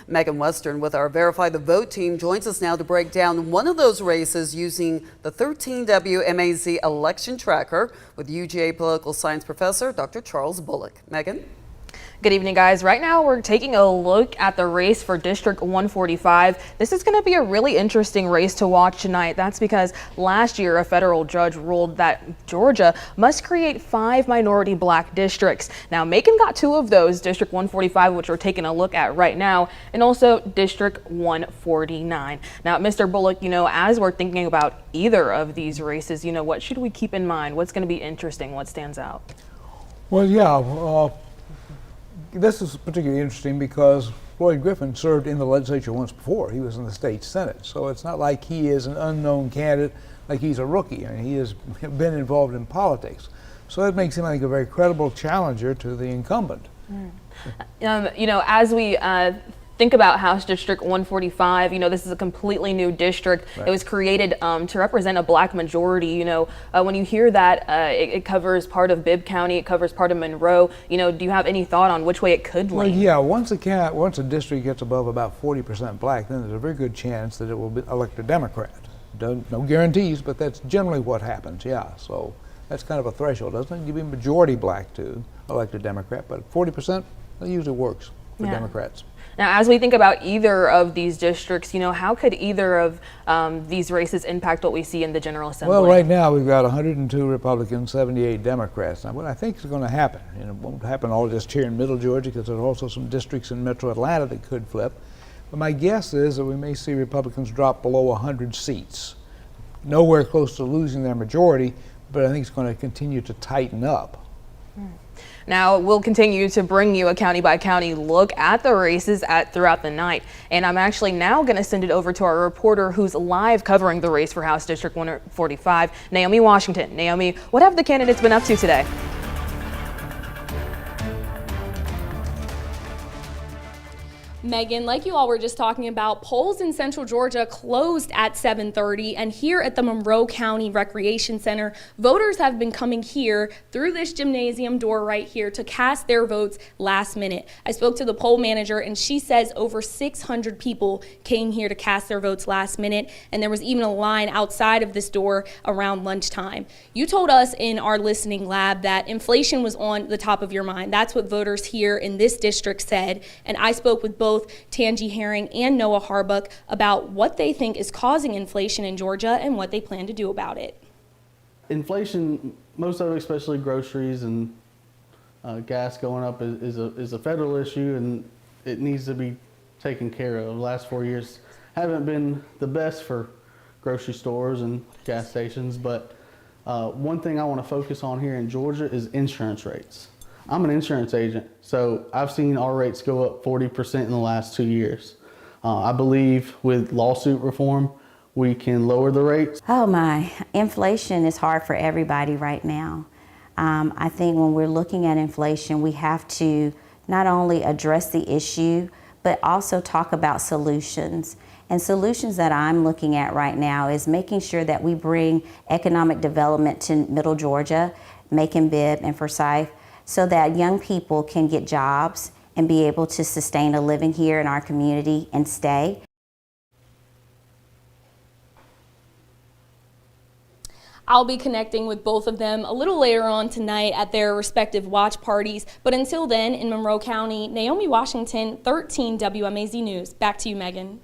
Megan Western with our Verify the Vote team joins us now to break down one of those races using the 13WMAZ election tracker with UGA political science professor Dr. Charles Bullock. Megan? Good evening, guys. Right now we're taking a look at the race for District 145. This is going to be a really interesting race to watch tonight. That's because last year a federal judge ruled that Georgia must create 5 minority black districts. Now Macon got 2 of those, District 145, which we're taking a look at right now, and also District 149. Now, Mr. Bullock, as we're thinking about either of these races, what should we keep in mind? What's going to be interesting? What stands out? Well, yeah. This is particularly interesting because Floyd Griffin served in the legislature once before. He was in the state senate. So it's not like he is an unknown candidate, like he's a rookie. I mean, he has been involved in politics. So that makes him, I think, a very credible challenger to the incumbent. As we think about House District 145, this is a completely new district. Right. It was created to represent a black majority. When you hear that, it covers part of Bibb County, it covers part of Monroe. Do you have any thought on which way it could lean? Well, yeah, once a district gets above about 40% black, then there's a very good chance that it will elect a Democrat. No guarantees, but that's generally what happens, yeah. So that's kind of a threshold. Doesn't give you a majority black to elect a Democrat, but 40%, that usually works for Democrats. Now, as we think about either of these districts, how could either of these races impact what we see in the General Assembly? Well, right now we've got 102 Republicans, 78 Democrats. Now, what I think is going to happen, and it won't happen all just here in Middle Georgia because there are also some districts in Metro Atlanta that could flip. But my guess is that we may see Republicans drop below 100 seats. Nowhere close to losing their majority, but I think it's going to continue to tighten up. Now, we'll continue to bring you a county-by-county look at the races throughout the night. And I'm actually now going to send it over to our reporter who's live covering the race for House District 145, Naomi Washington. Naomi, what have the candidates been up to today? Megan, like you all were just talking about, polls in Central Georgia closed at 7:30, and here at the Monroe County Recreation Center, voters have been coming here through this gymnasium door right here to cast their votes last minute. I spoke to the poll manager, and she says over 600 people came here to cast their votes last minute, and there was even a line outside of this door around lunchtime. You told us in our listening lab that inflation was on the top of your mind. That's what voters here in this district said, and I spoke with both Tangi Herring and Noah Harbuck about what they think is causing inflation in Georgia and what they plan to do about it. Inflation, most of it, especially groceries and gas going up, is a federal issue, and it needs to be taken care of. The last 4 years haven't been the best for grocery stores and gas stations, but one thing I want to focus on here in Georgia is insurance rates. I'm an insurance agent, so I've seen our rates go up 40% in the last 2 years. I believe with lawsuit reform, we can lower the rates. Oh my, inflation is hard for everybody right now. I think when we're looking at inflation, we have to not only address the issue, but also talk about solutions. And solutions that I'm looking at right now is making sure that we bring economic development to Middle Georgia, Macon, Bibb, and Forsyth, so that young people can get jobs and be able to sustain a living here in our community and stay. I'll be connecting with both of them a little later on tonight at their respective watch parties. But until then, in Monroe County, Naomi Washington, 13 WMAZ News. Back to you, Megan.